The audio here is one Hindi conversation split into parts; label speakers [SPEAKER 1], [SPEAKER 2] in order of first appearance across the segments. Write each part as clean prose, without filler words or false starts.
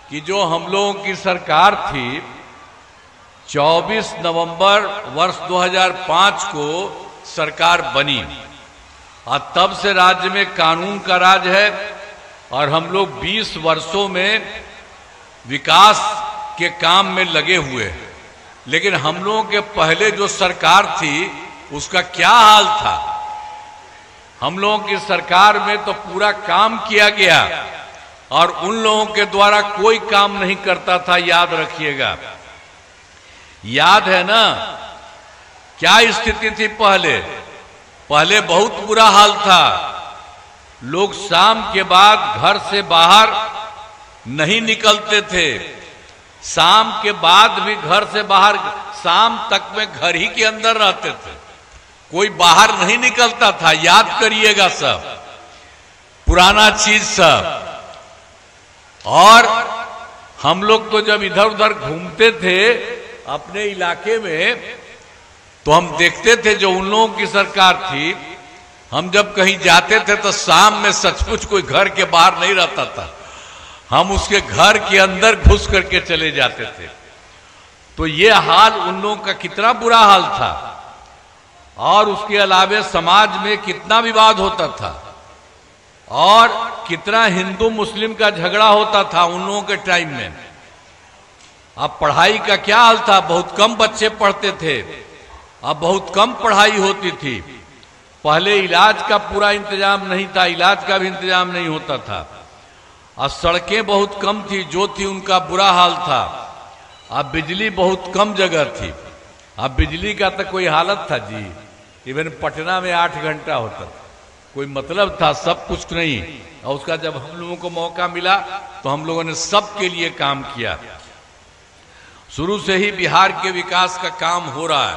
[SPEAKER 1] कि जो हम लोगों की सरकार थी 24 नवंबर वर्ष 2005 को सरकार बनी और तब से राज्य में कानून का राज है और हम लोग 20 वर्षों में विकास के काम में लगे हुए हैं। लेकिन हम लोगों के पहले जो सरकार थी उसका क्या हाल था? हम लोगों की सरकार में तो पूरा काम किया गया और उन लोगों के द्वारा कोई काम नहीं करता था। याद रखिएगा, याद है ना क्या स्थिति थी पहले? पहले बहुत बुरा हाल था। लोग शाम के बाद घर से बाहर नहीं निकलते थे। शाम के बाद भी घर से बाहर, शाम तक में घर ही के अंदर रहते थे, कोई बाहर नहीं निकलता था। याद करिएगा सब पुराना चीज सब। और हम लोग तो जब इधर उधर घूमते थे अपने इलाके में तो हम देखते थे जो उन लोगों की सरकार थी, हम जब कहीं जाते थे तो शाम में सचमुच कोई घर के बाहर नहीं रहता था, हम उसके घर के अंदर घुस करके चले जाते थे। तो ये हाल उन लोगों का कितना बुरा हाल था। और उसके अलावे समाज में कितना विवाद होता था और कितना हिंदू मुस्लिम का झगड़ा होता था उन लोगों के टाइम में। अब पढ़ाई का क्या हाल था? बहुत कम बच्चे पढ़ते थे, अब बहुत कम पढ़ाई होती थी। पहले इलाज का पूरा इंतजाम नहीं था, इलाज का भी इंतजाम नहीं होता था। और सड़कें बहुत कम थी, जो थी उनका बुरा हाल था। अब बिजली बहुत कम जगह थी। अब बिजली का तो कोई हालत था जी, इवन पटना में 8 घंटा होता था, कोई मतलब था, सब कुछ नहीं। और उसका जब हम लोगों को मौका मिला तो हम लोगों ने सबके लिए काम किया। शुरू से ही बिहार के विकास का काम हो रहा है।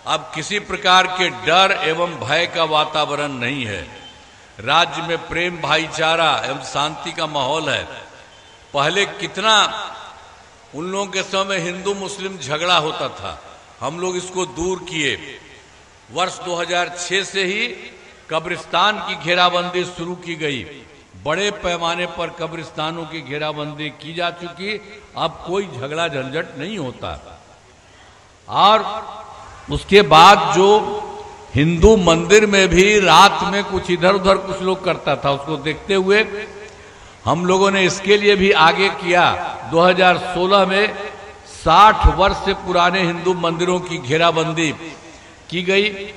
[SPEAKER 1] अब किसी प्रकार के डर एवं भय का वातावरण नहीं है। राज्य में प्रेम, भाईचारा एवं शांति का माहौल है। पहले कितना उन लोगों के समय हिंदू मुस्लिम झगड़ा होता था, हम लोग इसको दूर किए। वर्ष 2006 से ही कब्रिस्तान की घेराबंदी शुरू की गई। बड़े पैमाने पर कब्रिस्तानों की घेराबंदी की जा चुकी। अब कोई झगड़ा झंझट नहीं होता। और उसके बाद जो हिंदू मंदिर में भी रात में कुछ इधर उधर कुछ लोग करता था, उसको देखते हुए हम लोगों ने इसके लिए भी आगे किया। 2016 में 60 वर्ष से पुराने हिंदू मंदिरों की घेराबंदी की गई,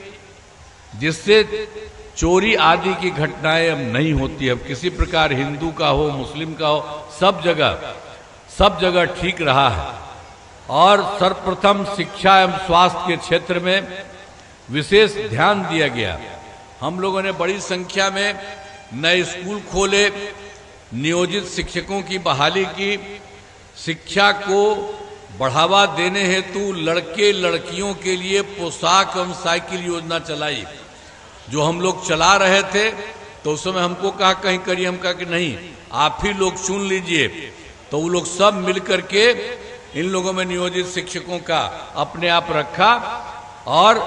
[SPEAKER 1] जिससे चोरी आदि की घटनाएं अब नहीं होती। अब किसी प्रकार हिंदू का हो मुस्लिम का हो, सब जगह ठीक रहा है। और सर्वप्रथम शिक्षा एवं स्वास्थ्य के क्षेत्र में विशेष ध्यान दिया गया। हम लोगों ने बड़ी संख्या में नए स्कूल खोले, नियोजित शिक्षकों की बहाली की, शिक्षा को बढ़ावा देने हेतु लड़के लड़कियों के लिए पोशाक एवं साइकिल योजना चलाई। जो हम लोग चला रहे थे तो उस समय हमको कहा कहीं करिए, हम कहा कि नहीं आप ही लोग चुन लीजिए। तो वो लोग सब मिलकर के इन लोगों में नियोजित शिक्षकों का अपने आप रखा और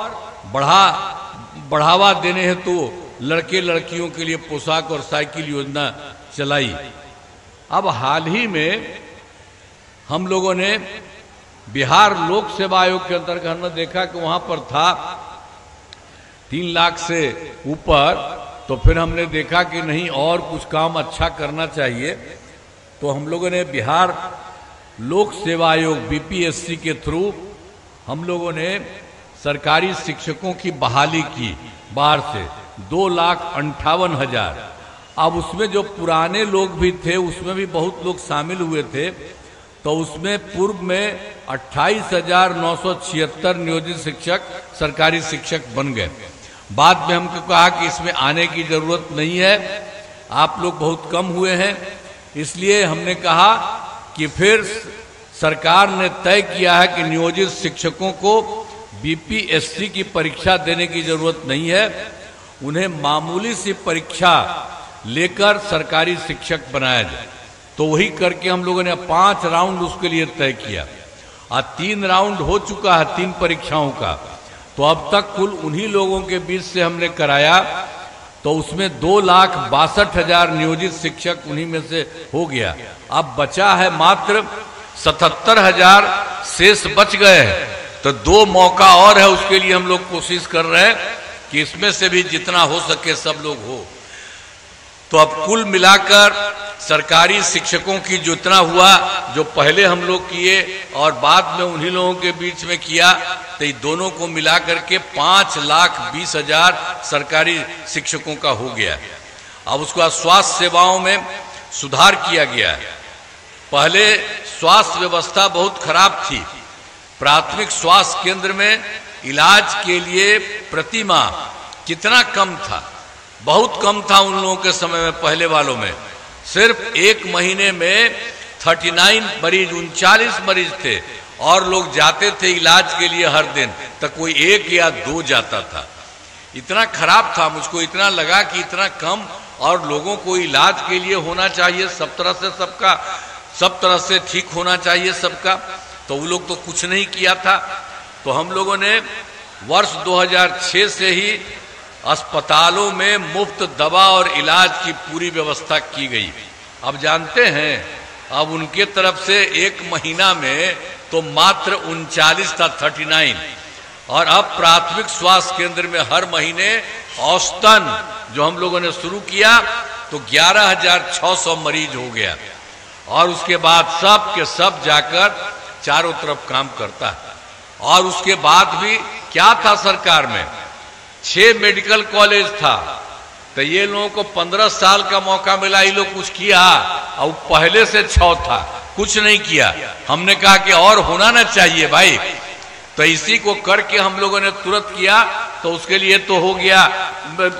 [SPEAKER 1] बढ़ावा देने हेतु लड़के लड़कियों के लिए पोशाक और साइकिल योजना चलाई। अब हाल ही में हम लोगों ने बिहार लोक सेवा आयोग के अंतर्गत हमने देखा कि वहां पर था 3 लाख से ऊपर। तो फिर हमने देखा कि नहीं और कुछ काम अच्छा करना चाहिए। तो हम लोगों ने बिहार लोक सेवा आयोग बीपीएससी के थ्रू हम लोगों ने सरकारी शिक्षकों की बहाली की बाहर से 2,58,000। अब उसमें जो पुराने लोग भी थे उसमें भी बहुत लोग शामिल हुए थे। तो उसमें पूर्व में 28,976 नियोजित शिक्षक सरकारी शिक्षक बन गए। बाद में हमको कहा कि इसमें आने की जरूरत नहीं है, आप लोग बहुत कम हुए हैं। इसलिए हमने कहा कि फिर सरकार ने तय किया है कि नियोजित शिक्षकों को बीपीएससी की परीक्षा देने की जरूरत नहीं है, उन्हें मामूली सी परीक्षा लेकर सरकारी शिक्षक बनाया जाए। तो वही करके हम लोगों ने 5 राउंड उसके लिए तय किया और 3 राउंड हो चुका है 3 परीक्षाओं का। तो अब तक कुल उन्हीं लोगों के बीच से हमने कराया। तो उसमें 2,62,000 नियोजित शिक्षक उन्हीं में से हो गया। अब बचा है मात्र 77,000 शेष बच गए हैं। तो 2 मौका और है, उसके लिए हम लोग कोशिश कर रहे हैं कि इसमें से भी जितना हो सके सब लोग हो। तो अब कुल मिलाकर सरकारी शिक्षकों की जितना हुआ, जो पहले हम लोग किए और बाद में उन्हीं लोगों के बीच में किया, तो ये दोनों को मिलाकर के 5,20,000 सरकारी शिक्षकों का हो गया। अब उसके बाद स्वास्थ्य सेवाओं में सुधार किया गया है। पहले स्वास्थ्य व्यवस्था बहुत खराब थी। प्राथमिक स्वास्थ्य केंद्र में इलाज के लिए प्रति माह कितना कम था, बहुत कम था उन लोगों के समय में। पहले वालों में सिर्फ 1 महीने में 39 मरीज थे और लोग जाते थे इलाज के लिए हर दिन, तक कोई 1 या 2 जाता था। इतना खराब था, मुझको इतना लगा कि इतना कम और लोगों को इलाज के लिए होना चाहिए, सब तरह से सबका सब तरह से ठीक होना चाहिए सबका। तो वो लोग तो कुछ नहीं किया था। तो हम लोगों ने वर्ष 2006 से ही अस्पतालों में मुफ्त दवा और इलाज की पूरी व्यवस्था की गई। अब जानते हैं, अब उनके तरफ से 1 महीना में तो मात्र 39 था, 39, और अब प्राथमिक स्वास्थ्य केंद्र में हर महीने औसतन जो हम लोगों ने शुरू किया तो 11,600 मरीज हो गया। और उसके बाद सब के सब जाकर चारों तरफ काम करता है। और उसके बाद भी क्या था, सरकार में 6 मेडिकल कॉलेज था। तो ये लोगों को 15 साल का मौका मिला, ये लोग कुछ किया, और पहले से 6 था, कुछ नहीं किया। हमने कहा कि और होना ना चाहिए भाई, तो इसी को करके हम लोगों ने तुरंत किया। तो उसके लिए तो हो गया,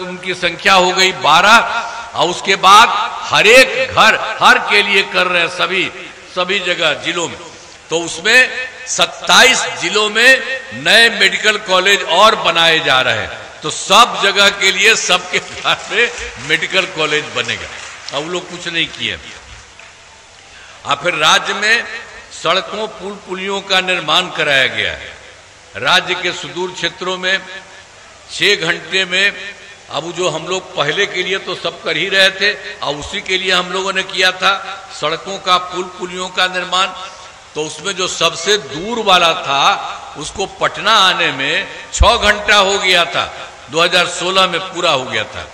[SPEAKER 1] उनकी संख्या हो गई 12, और उसके बाद हर एक घर हर के लिए कर रहे हैं सभी जगह जिलों में। तो उसमें 27 जिलों में नए मेडिकल कॉलेज और बनाए जा रहे हैं। तो सब जगह के लिए सबके घर में मेडिकल कॉलेज बनेगा। अब लोग कुछ नहीं किए। और फिर राज्य में सड़कों पुल पुलियों का निर्माण कराया गया है। राज्य के सुदूर क्षेत्रों में 6 घंटे में, अब जो हम लोग पहले के लिए तो सब कर ही रहे थे, और उसी के लिए हम लोगों ने किया था सड़कों का पुल पुलियों का निर्माण। तो उसमें जो सबसे दूर वाला था उसको पटना आने में 6 घंटा हो गया था, 2016 में पूरा हो गया था।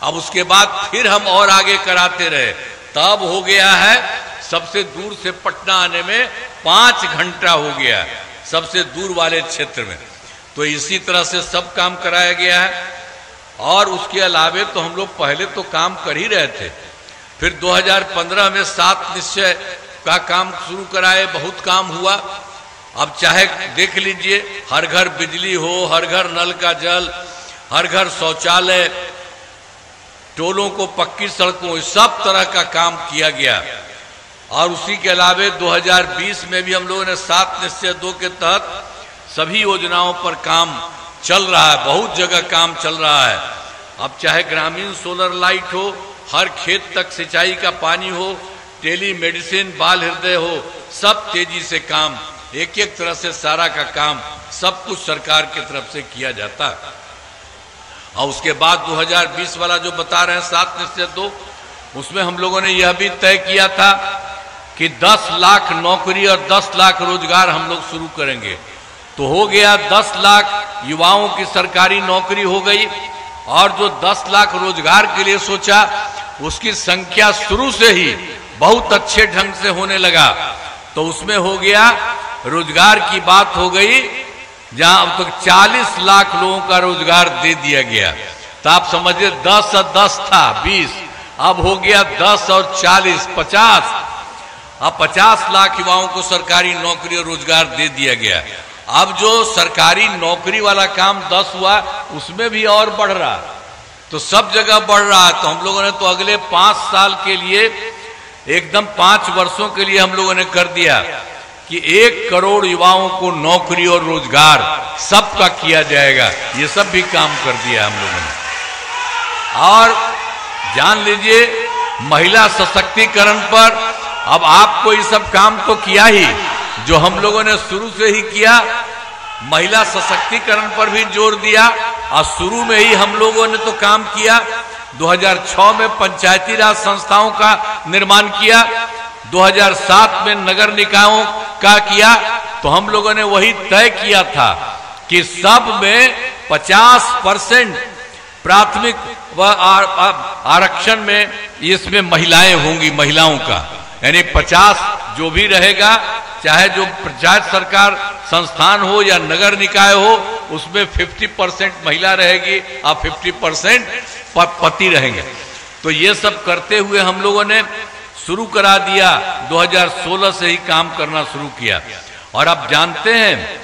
[SPEAKER 1] अब उसके बाद फिर हम और आगे कराते रहे, तब हो गया है सबसे दूर से पटना आने में 5 घंटा हो गया, सबसे दूर वाले क्षेत्र में। तो इसी तरह से सब काम कराया गया है। और उसके अलावे तो हम लोग पहले तो काम कर ही रहे थे। फिर 2015 में 7 निश्चय का काम शुरू कराए, बहुत काम हुआ। अब चाहे देख लीजिए, हर घर बिजली हो, हर घर नल का जल, हर घर शौचालय, टोलों को पक्की सड़कों, सब तरह का काम किया गया। और उसी के अलावे 2020 में भी हम लोगों ने 7 निश्चय 2 के तहत सभी योजनाओं पर काम चल रहा है, बहुत जगह काम चल रहा है। अब चाहे ग्रामीण सोलर लाइट हो, हर खेत तक सिंचाई का पानी हो, टेली मेडिसिन, बाल हृदय हो, सब तेजी से काम, एक एक तरह से सारा का काम सब कुछ सरकार की तरफ से किया जाता है। और उसके बाद 2020 वाला जो बता रहे हैं 7 निश्चय 2, उसमें हम लोगों ने यह भी तय किया था कि 10 लाख नौकरी और 10 लाख रोजगार हम लोग शुरू करेंगे। तो हो गया, 10 लाख युवाओं की सरकारी नौकरी हो गई, और जो 10 लाख रोजगार के लिए सोचा उसकी संख्या शुरू से ही बहुत अच्छे ढंग से होने लगा। तो उसमें हो गया, रोजगार की बात हो गई, जहां अब तक 40 लाख लोगों का रोजगार दे दिया गया। तो आप समझिए 10 और 10 था 20, अब हो गया 10 और 40 50। अब 50 लाख युवाओं को सरकारी नौकरी और रोजगार दे दिया गया। अब जो सरकारी नौकरी वाला काम 10 हुआ, उसमें भी और बढ़ रहा, तो सब जगह बढ़ रहा है। तो हम लोगों ने तो अगले 5 साल के लिए, एकदम 5 वर्षों के लिए हम लोगों ने कर दिया कि 1 करोड़ युवाओं को नौकरी और रोजगार सबका किया जाएगा। ये सब भी काम कर दिया हम लोगों ने। और जान लीजिए, महिला सशक्तिकरण पर अब आपको ये सब काम तो किया ही, जो हम लोगों ने शुरू से ही किया, महिला सशक्तिकरण पर भी जोर दिया। और शुरू में ही हम लोगों ने तो काम किया 2006 में पंचायती राज संस्थाओं का निर्माण किया, 2007 में नगर निकायों का किया। तो हम लोगों ने वही तय किया था कि सब में 50% प्राथमिक व आरक्षण में इसमें महिलाएं होंगी, महिलाओं का यानी 50 जो भी रहेगा, चाहे जो पंचायत सरकार संस्थान हो या नगर निकाय हो, उसमें 50% महिला रहेगी और 50% पति रहेंगे। तो ये सब करते हुए हम लोगों ने शुरू करा दिया, 2016 से ही काम करना शुरू किया। और आप जानते हैं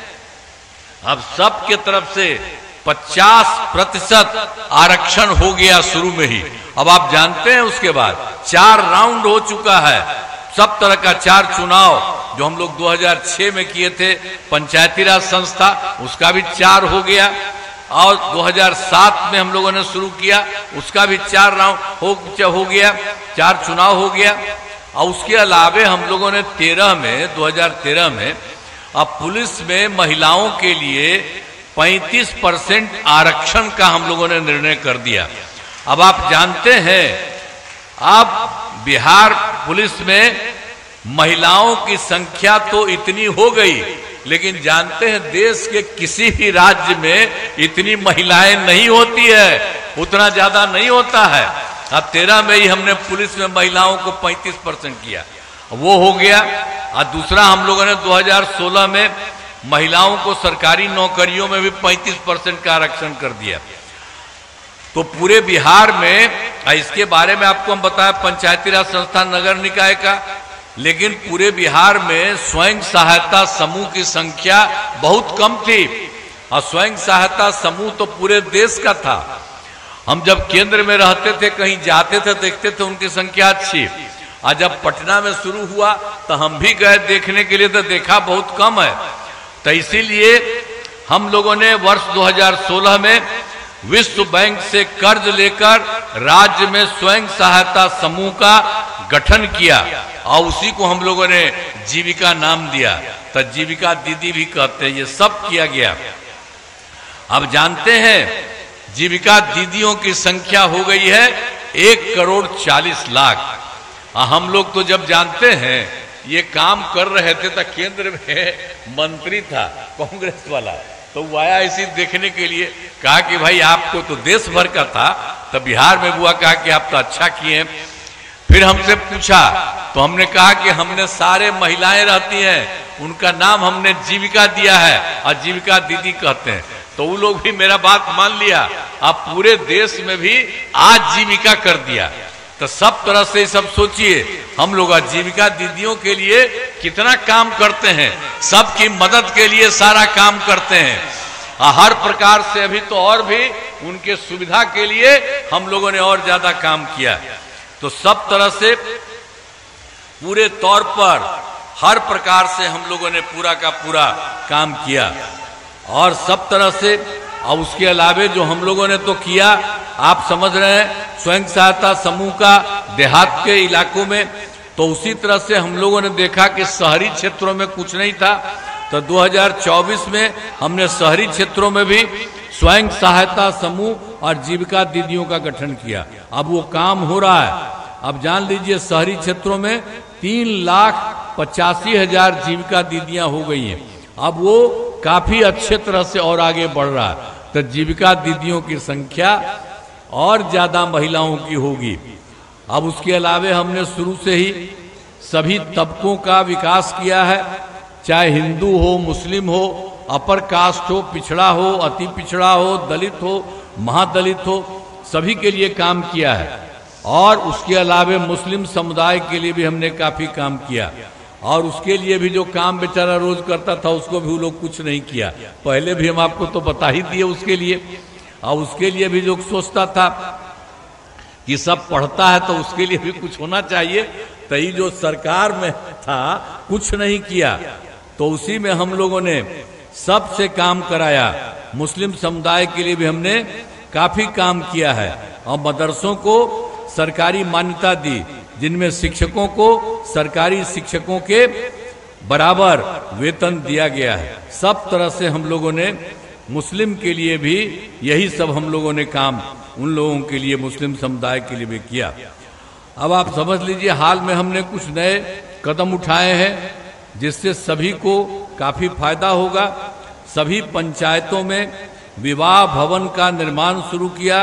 [SPEAKER 1] अब सबके तरफ से 50% आरक्षण हो गया शुरू में ही। अब आप जानते हैं उसके बाद 4 राउंड हो चुका है, सब तरह का 4 चुनाव जो हम लोग 2006 में किए थे पंचायती राज संस्था, उसका भी 4 हो गया। और 2007 में हम लोगों ने शुरू किया, उसका भी 4 राउंड हो गया, 4 चुनाव हो गया। और उसके अलावे हम लोगों ने 2013 में अब पुलिस में महिलाओं के लिए 35% आरक्षण का हम लोगों ने निर्णय कर दिया। अब आप जानते हैं अब बिहार पुलिस में महिलाओं की संख्या तो इतनी हो गई, लेकिन जानते हैं देश के किसी भी राज्य में इतनी महिलाएं नहीं होती है, उतना ज्यादा नहीं होता है। अब 13 में ही हमने पुलिस में महिलाओं को 35% किया, वो हो गया। और दूसरा हम लोगों ने 2016 में महिलाओं को सरकारी नौकरियों में भी 35% का आरक्षण कर दिया। तो पूरे बिहार में, इसके बारे में आपको हम बताया पंचायती राज संस्था नगर निकाय का, लेकिन पूरे बिहार में स्वयं सहायता समूह की संख्या बहुत कम थी। और स्वयं सहायता समूह तो पूरे देश का था। हम जब केंद्र में रहते थे, कहीं जाते थे, देखते थे उनकी संख्या अच्छी। और जब पटना में शुरू हुआ तो हम भी गए देखने के लिए, तो देखा बहुत कम है। तो इसीलिए हम लोगों ने वर्ष 2016 में विश्व बैंक से कर्ज लेकर राज्य में स्वयं सहायता समूह का गठन किया और उसी को हम लोगों ने जीविका नाम दिया। तो जीविका दीदी भी कहते हैं, ये सब किया गया। अब जानते हैं जीविका दीदियों की संख्या हो गई है 1,40,00,000। हम लोग तो जब जानते हैं ये काम कर रहे थे तो केंद्र में मंत्री था कांग्रेस वाला, तो वो आया इसी देखने के लिए, कहा कि भाई आपको तो देश भर का था, तो बिहार में हुआ, कहा कि आप तो अच्छा किए। फिर हमसे पूछा तो हमने कहा कि हमने सारे महिलाएं रहती हैं, उनका नाम हमने जीविका दिया है और जीविका दीदी कहते हैं। तो वो लोग भी मेरा बात मान लिया, आप पूरे देश में भी आज जीविका कर दिया। तो सब तरह से सब सोचिए, हम लोग जीविका दीदियों के लिए कितना काम करते हैं, सबकी मदद के लिए सारा काम करते हैं। हर प्रकार से अभी तो और भी उनके सुविधा के लिए हम लोगों ने और ज्यादा काम किया। तो सब तरह से पूरे तौर पर हर प्रकार से हम लोगों ने पूरा का पूरा काम किया और सब तरह से। और उसके अलावे जो हम लोगों ने तो किया, आप समझ रहे हैं स्वयं सहायता समूह का देहात के इलाकों में, तो उसी तरह से हम लोगों ने देखा कि शहरी क्षेत्रों में कुछ नहीं था। तो 2024 में हमने शहरी क्षेत्रों में भी स्वयं सहायता समूह और जीविका दीदियों का गठन किया। अब वो काम हो रहा है। अब जान लीजिए शहरी क्षेत्रों में 3,85,000 जीविका दीदियां हो गई हैं। अब वो काफी अच्छे तरह से और आगे बढ़ रहा है। तो जीविका दीदियों की संख्या और ज्यादा महिलाओं की होगी। अब उसके अलावे हमने शुरू से ही सभी तबकों का विकास किया है, चाहे हिंदू हो, मुस्लिम हो, अपर कास्ट हो, पिछड़ा हो, अति पिछड़ा हो, दलित हो, महादलित हो, सभी के लिए काम किया है। और उसके अलावे मुस्लिम समुदाय के लिए भी हमने काफी काम किया। और उसके लिए भी जो काम बेचारा रोज करता था उसको भी वो लोग कुछ नहीं किया। पहले भी हम आपको तो बता ही दिए उसके लिए। और उसके लिए भी लोग सोचता था कि सब पढ़ता है तो उसके लिए भी कुछ होना चाहिए, तो ये जो सरकार में था कुछ नहीं किया। तो उसी में हम लोगों ने सबसे काम कराया। मुस्लिम समुदाय के लिए भी हमने काफी काम किया है और मदरसों को सरकारी मान्यता दी, जिनमें शिक्षकों को सरकारी शिक्षकों के बराबर वेतन दिया गया है। सब तरह से हम लोगों ने मुस्लिम के लिए भी यही सब हम लोगों ने काम उन लोगों के लिए, मुस्लिम समुदाय के लिए भी किया। अब आप समझ लीजिए, हाल में हमने कुछ नए कदम उठाए हैं जिससे सभी को काफी फायदा होगा। सभी पंचायतों में विवाह भवन का निर्माण शुरू किया,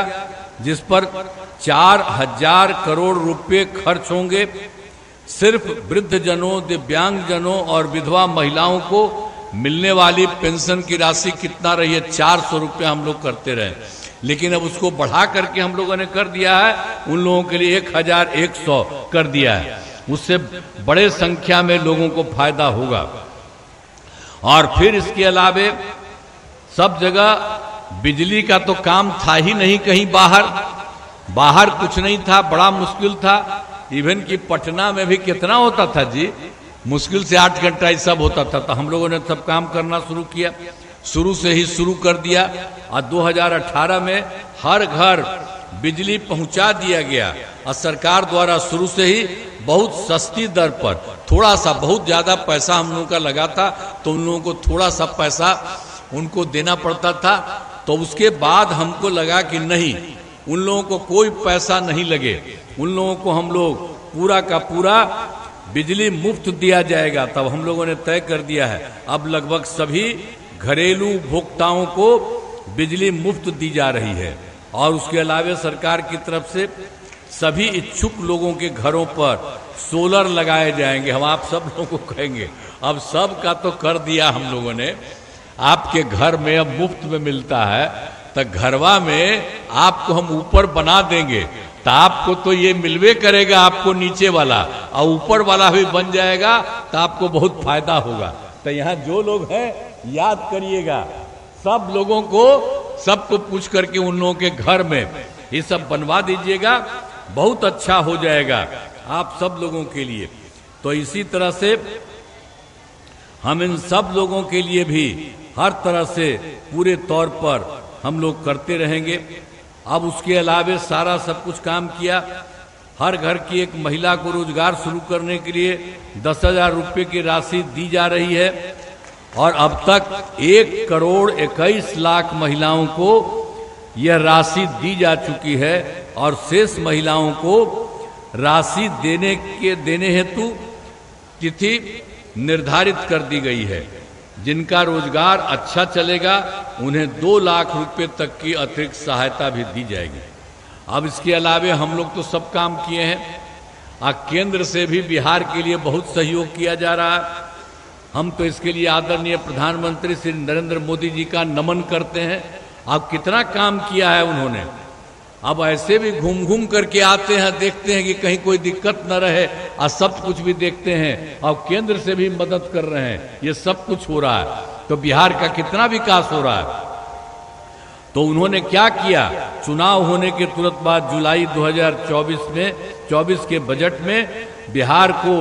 [SPEAKER 1] जिस पर 4000 करोड़ रुपए खर्च होंगे। सिर्फ वृद्धजनों, दिव्यांगजनों और विधवा महिलाओं को मिलने वाली पेंशन की राशि कितना रही है? 400 रुपये हम लोग करते रहे, लेकिन अब उसको बढ़ा करके हम लोगों ने कर दिया है, उन लोगों के लिए 1100 कर दिया है। उससे बड़े संख्या में लोगों को फायदा होगा। और फिर इसके अलावे सब जगह बिजली का तो काम था ही नहीं, कहीं बाहर कुछ नहीं था, बड़ा मुश्किल था। इवन कि पटना में भी कितना होता था जी, मुश्किल से 8 घंटा ही सब होता था। तो हम लोगों ने सब काम करना शुरू किया, शुरू से ही शुरू कर दिया। और 2018 में हर घर बिजली पहुंचा दिया गया और सरकार द्वारा शुरू से ही बहुत सस्ती दर पर, थोड़ा सा, बहुत ज्यादा पैसा हम लोगों का लगा था, तो उन लोगों को थोड़ा सा पैसा उनको देना पड़ता था। तो उसके बाद हमको लगा कि नहीं, उन लोगों को कोई पैसा नहीं लगे, उन लोगों को हम लोग पूरा का पूरा बिजली मुफ्त दिया जाएगा। तब हम लोगों ने तय कर दिया है, अब लगभग सभी घरेलू उपभोक्ताओं को बिजली मुफ्त दी जा रही है। और उसके अलावा सरकार की तरफ से सभी इच्छुक लोगों के घरों पर सोलर लगाए जाएंगे। हम आप सब लोगों को कहेंगे, अब सब का तो कर दिया हम लोगों ने, आपके घर में अब मुफ्त में मिलता है, तो घरवा में आपको हम ऊपर बना देंगे, तो आपको तो ये मिलवे करेगा, आपको नीचे वाला, और ऊपर वाला भी बन जाएगा, तो आपको बहुत फायदा होगा। तो यहाँ जो लोग हैं याद करिएगा, सब लोगों को, सबको पूछ करके उन लोगों के घर में ये सब बनवा दीजिएगा, बहुत अच्छा हो जाएगा आप सब लोगों के लिए। तो इसी तरह से हम इन सब लोगों के लिए भी हर तरह से पूरे तौर पर हम लोग करते रहेंगे। अब उसके अलावे सारा सब कुछ काम किया। हर घर की एक महिला को रोजगार शुरू करने के लिए 10,000 रुपये की राशि दी जा रही है, और अब तक 1,21,00,000 महिलाओं को यह राशि दी जा चुकी है। और शेष महिलाओं को राशि देने हेतु तिथि निर्धारित कर दी गई है। जिनका रोजगार अच्छा चलेगा उन्हें 2 लाख रुपए तक की अतिरिक्त सहायता भी दी जाएगी। अब इसके अलावे हम लोग तो सब काम किए हैं, केंद्र से भी बिहार के लिए बहुत सहयोग किया जा रहा है। हम तो इसके लिए आदरणीय प्रधानमंत्री श्री नरेंद्र मोदी जी का नमन करते हैं। अब कितना काम किया है उन्होंने। अब ऐसे भी घूम घूम करके आते हैं, देखते हैं कि कहीं कोई दिक्कत न रहे, और सब कुछ भी देखते हैं, और केंद्र से भी मदद कर रहे हैं। ये सब कुछ हो रहा है, तो बिहार का कितना विकास हो रहा है। तो उन्होंने क्या किया, चुनाव होने के तुरंत बाद जुलाई 2024 के बजट में बिहार को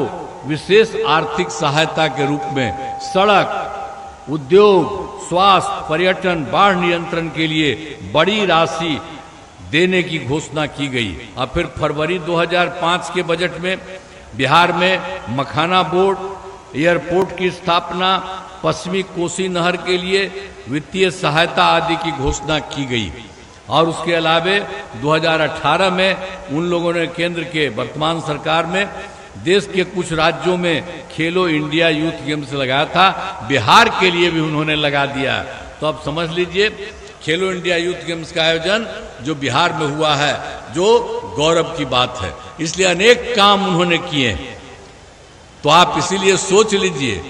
[SPEAKER 1] विशेष आर्थिक सहायता के रूप में सड़क, उद्योग, स्वास्थ्य, पर्यटन, बाढ़ नियंत्रण के लिए बड़ी राशि देने की घोषणा की गई। और फिर फरवरी 2005 के बजट में बिहार में मखाना बोर्ड, एयरपोर्ट की स्थापना, पश्चिमी कोसी नहर के लिए वित्तीय सहायता आदि की घोषणा की गई। और उसके अलावे 2018 में उन लोगों ने, केंद्र के वर्तमान सरकार में, देश के कुछ राज्यों में खेलो इंडिया यूथ गेम्स लगाया था, बिहार के लिए भी उन्होंने लगा दिया। तो अब समझ लीजिए, खेलो इंडिया यूथ गेम्स का आयोजन जो बिहार में हुआ है, जो गौरव की बात है। इसलिए अनेक काम उन्होंने किए। तो आप इसीलिए सोच लीजिए,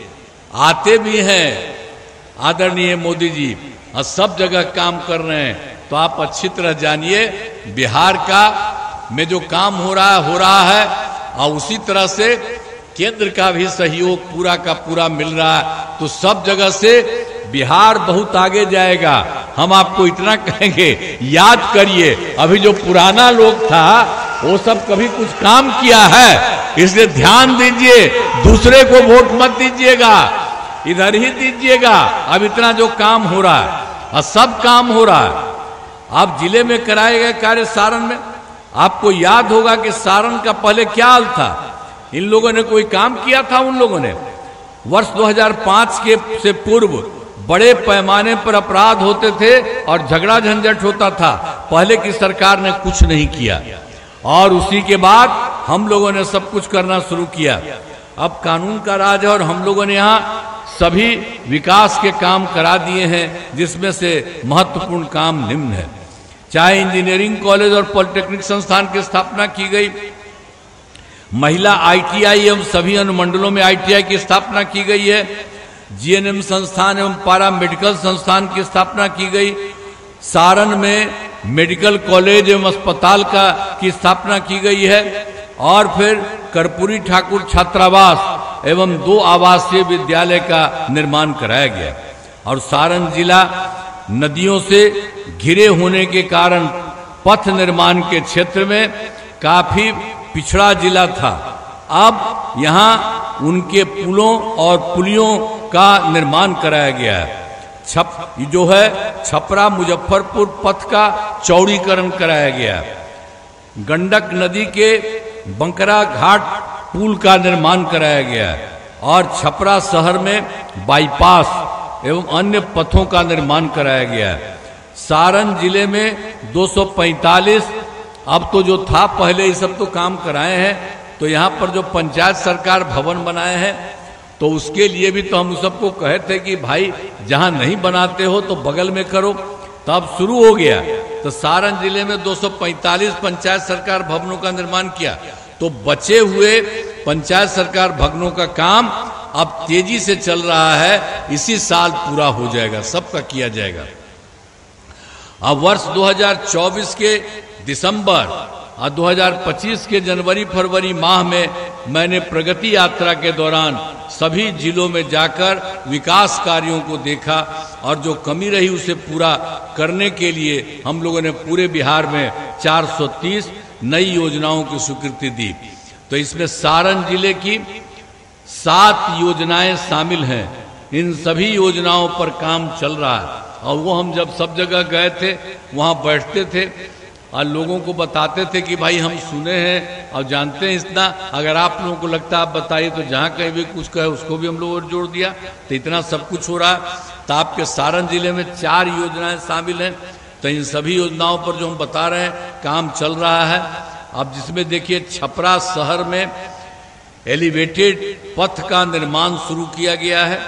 [SPEAKER 1] आते भी हैं आदरणीय मोदी जी और सब जगह काम कर रहे हैं, तो आप अच्छी तरह जानिए बिहार का में जो काम हो रहा है, और उसी तरह से केंद्र का भी सहयोग पूरा का पूरा मिल रहा है। तो सब जगह से बिहार बहुत आगे जाएगा। हम आपको इतना कहेंगे, याद करिए, अभी जो पुराना लोग था वो सब कभी कुछ काम किया है, इसलिए ध्यान दीजिए, दूसरे को वोट मत दीजिएगा, इधर ही दीजिएगा। अब इतना जो काम हो रहा है, और सब काम हो रहा है। आप जिले में कराए गए कार्य सारण में, आपको याद होगा कि सारण का पहले क्या हाल था। इन लोगों ने कोई काम किया था, उन लोगों ने वर्ष 2005 के से पूर्व बड़े पैमाने पर अपराध होते थे और झगड़ा झंझट होता था। पहले की सरकार ने कुछ नहीं किया और उसी के बाद हम लोगों ने सब कुछ करना शुरू किया। अब कानून का राज है और हम लोगों ने यहाँ सभी विकास के काम करा दिए हैं, जिसमें से महत्वपूर्ण काम निम्न है। चाहे इंजीनियरिंग कॉलेज और पॉलिटेक्निक संस्थान की स्थापना की गई, महिला ITI एवं सभी अनुमंडलों में ITI की स्थापना की गई है, GNM संस्थान एवं पारा मेडिकल संस्थान की स्थापना की गई, सारण में मेडिकल कॉलेज एवं अस्पताल की स्थापना की गई है और फिर कर्पूरी ठाकुर छात्रावास एवं 2 आवासीय विद्यालय का निर्माण कराया गया। और सारण जिला नदियों से घिरे होने के कारण पथ निर्माण के क्षेत्र में काफी पिछड़ा जिला था। अब यहाँ उनके पुलों और पुलियों का निर्माण कराया गया है। जो है छपरा मुजफ्फरपुर पथ का चौड़ीकरण कराया गया है। गंडक नदी के बंकरा घाट पुल का निर्माण कराया गया है और छपरा शहर में बाईपास एवं अन्य पथों का निर्माण कराया गया है। सारण जिले में 245, अब तो जो था पहले ये सब तो काम कराए हैं, तो यहाँ पर जो पंचायत सरकार भवन बनाए हैं तो उसके लिए भी तो हम सबको कहे थे कि भाई जहाँ नहीं बनाते हो तो बगल में करो, तब शुरू हो गया। तो सारण जिले में 245 पंचायत सरकार भवनों का निर्माण किया। तो बचे हुए पंचायत सरकार भवनों का काम अब तेजी से चल रहा है, इसी साल पूरा हो जाएगा, सबका किया जाएगा। अब वर्ष 2024 के दिसंबर और 2025 के जनवरी फरवरी माह में मैंने प्रगति यात्रा के दौरान सभी जिलों में जाकर विकास कार्यों को देखा और जो कमी रही उसे पूरा करने के लिए हम लोगों ने पूरे बिहार में 430 नई योजनाओं की स्वीकृति दी। तो इसमें सारण जिले की 7 योजनाएं शामिल हैं। इन सभी योजनाओं पर काम चल रहा है और वो हम जब सब जगह गए थे वहाँ बैठते थे और लोगों को बताते थे कि भाई हम सुने हैं और जानते हैं इतना, अगर आप लोगों को लगता है आप बताइए। तो जहाँ कहीं भी कुछ कहे उसको भी हम लोगों ने जोड़ दिया। तो इतना सब कुछ हो रहा है। तो आपके सारण जिले में 4 योजनाएं शामिल हैं। तो इन सभी योजनाओं पर जो हम बता रहे हैं काम चल रहा है। अब जिसमें देखिए छपरा शहर में एलिवेटेड पथ का निर्माण शुरू किया गया है।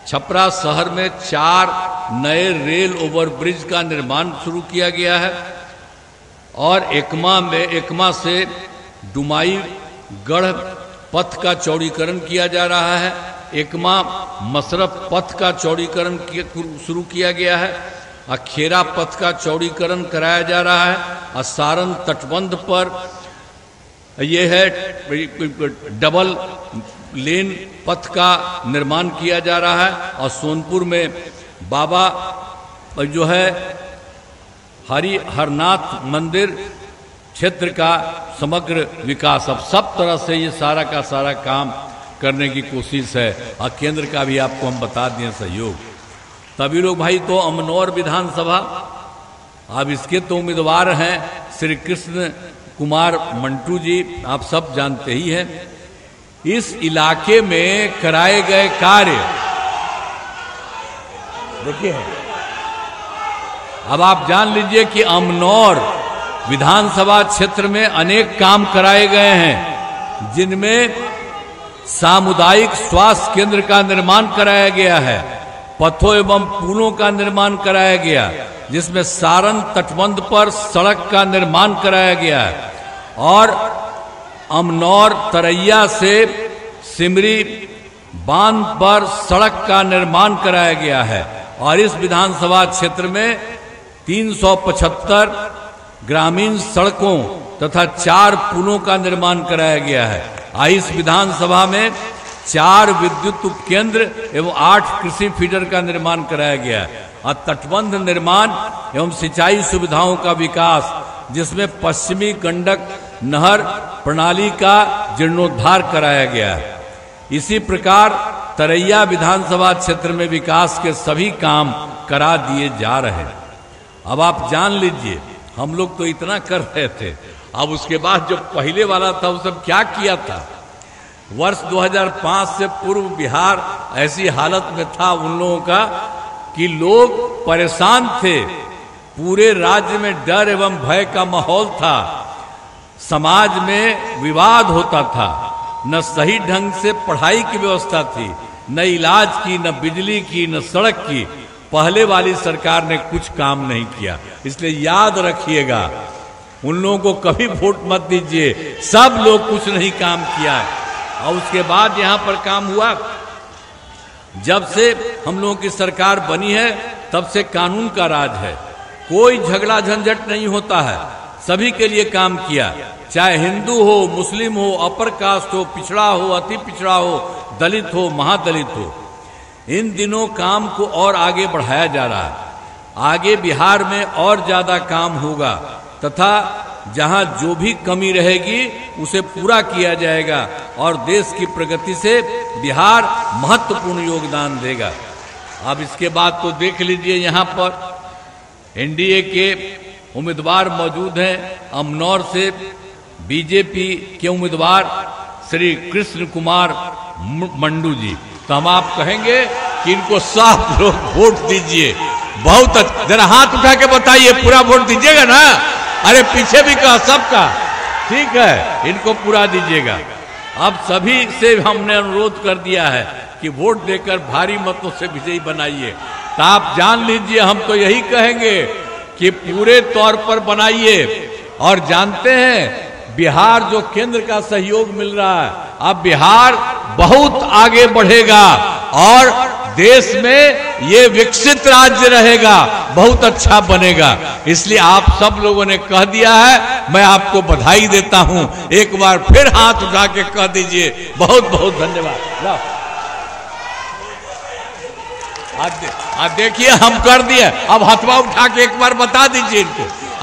[SPEAKER 1] छपरा शहर में 4 नए रेल ओवरब्रिज का निर्माण शुरू किया गया है और एकमा से डुमाई गढ़ पथ का चौड़ीकरण किया जा रहा है। एकमा मसरफ पथ का चौड़ीकरण शुरू किया गया है। खेरा पथ का चौड़ीकरण कराया जा रहा है और सारण तटबंध पर यह है डबल लेन पथ का निर्माण किया जा रहा है और सोनपुर में बाबा जो है हरनाथ मंदिर क्षेत्र का समग्र विकास। अब सब तरह से ये सारा का सारा काम करने की कोशिश है और केंद्र का भी आपको हम बता दिए सहयोग। तभी लोग भाई तो अमनौर विधानसभा, अब इसके तो उम्मीदवार हैं श्री कृष्ण कुमार मंटू जी, आप सब जानते ही हैं। इस इलाके में कराए गए कार्य देखिए, अब आप जान लीजिए कि अमनौर विधानसभा क्षेत्र में अनेक काम कराए गए हैं, जिनमें सामुदायिक स्वास्थ्य केंद्र का निर्माण कराया गया है, पथों एवं पुलों का निर्माण कराया गया, जिसमें सारण तटबंध पर सड़क का निर्माण कराया गया है और अमनौर तरैया से सिमरी बांध पर सड़क का निर्माण कराया गया है। और इस विधानसभा क्षेत्र में 375 ग्रामीण सड़कों तथा 4 पुलों का निर्माण कराया गया है। इस विधानसभा में 4 विद्युत उपकेंद्र एवं 8 कृषि फीडर का निर्माण कराया गया है और तटबंध निर्माण एवं सिंचाई सुविधाओं का विकास, जिसमें पश्चिमी गंडक नहर प्रणाली का जीर्णोद्धार कराया गया है। इसी प्रकार तरैया विधानसभा क्षेत्र में विकास के सभी काम करा दिए जा रहे हैं। अब आप जान लीजिए, हम लोग तो इतना कर रहे थे, अब उसके बाद जो पहले वाला था वो सब क्या किया था। वर्ष 2005 से पूर्व बिहार ऐसी हालत में था उन लोगों का कि लोग परेशान थे, पूरे राज्य में डर एवं भय का माहौल था, समाज में विवाद होता था, न सही ढंग से पढ़ाई की व्यवस्था थी, न इलाज की, न बिजली की, न सड़क की। पहले वाली सरकार ने कुछ काम नहीं किया। इसलिए याद रखिएगा, उन लोगों को कभी वोट मत दीजिए, सब लोग कुछ नहीं काम किया है। और उसके बाद यहां पर काम हुआ, जब से हम लोगों की सरकार बनी है तब से कानून का राज है, कोई झगड़ा झंझट नहीं होता है, सभी के लिए काम किया, चाहे हिंदू हो, मुस्लिम हो, अपर कास्ट हो, पिछड़ा हो, अति पिछड़ा हो, दलित हो, महादलित हो। इन दिनों काम को और आगे बढ़ाया जा रहा है। आगे बिहार में और ज्यादा काम होगा तथा जहां जो भी कमी रहेगी उसे पूरा किया जाएगा और देश की प्रगति से बिहार महत्वपूर्ण योगदान देगा। अब इसके बाद तो देख लीजिए, यहां पर एनडीए के उम्मीदवार मौजूद हैं। अमनौर से बीजेपी के उम्मीदवार श्री कृष्ण कुमार मंडू जी, तो हम आप कहेंगे कि इनको साफ लोग वोट दीजिए। बहुत जरा हाथ उठा के बताइए, पूरा वोट दीजिएगा ना? अरे पीछे भी कहा सबका, ठीक है, इनको पूरा दीजिएगा। अब सभी से हमने अनुरोध कर दिया है कि वोट देकर भारी मतों से विजयी बनाइए। तो आप जान लीजिए, हम तो यही कहेंगे कि पूरे तौर पर बनाइए। और जानते हैं, बिहार जो केंद्र का सहयोग मिल रहा है, अब बिहार बहुत आगे बढ़ेगा और देश में ये विकसित राज्य रहेगा, बहुत अच्छा बनेगा। इसलिए आप सब लोगों ने कह दिया है, मैं आपको बधाई देता हूं। एक बार फिर हाथ उठा के कह दीजिए, बहुत बहुत धन्यवाद। आज देखिए हम कर दिए, अब हथवा उठा के एक बार बता दीजिए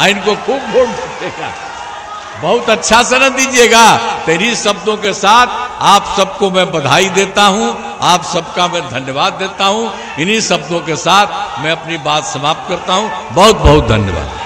[SPEAKER 1] इनको खूब वोट देगा, बहुत अच्छा से न दीजिएगा। तेरी शब्दों के साथ आप सबको मैं बधाई देता हूं, आप सबका मैं धन्यवाद देता हूं। इन्हीं शब्दों के साथ मैं अपनी बात समाप्त करता हूं। बहुत बहुत धन्यवाद।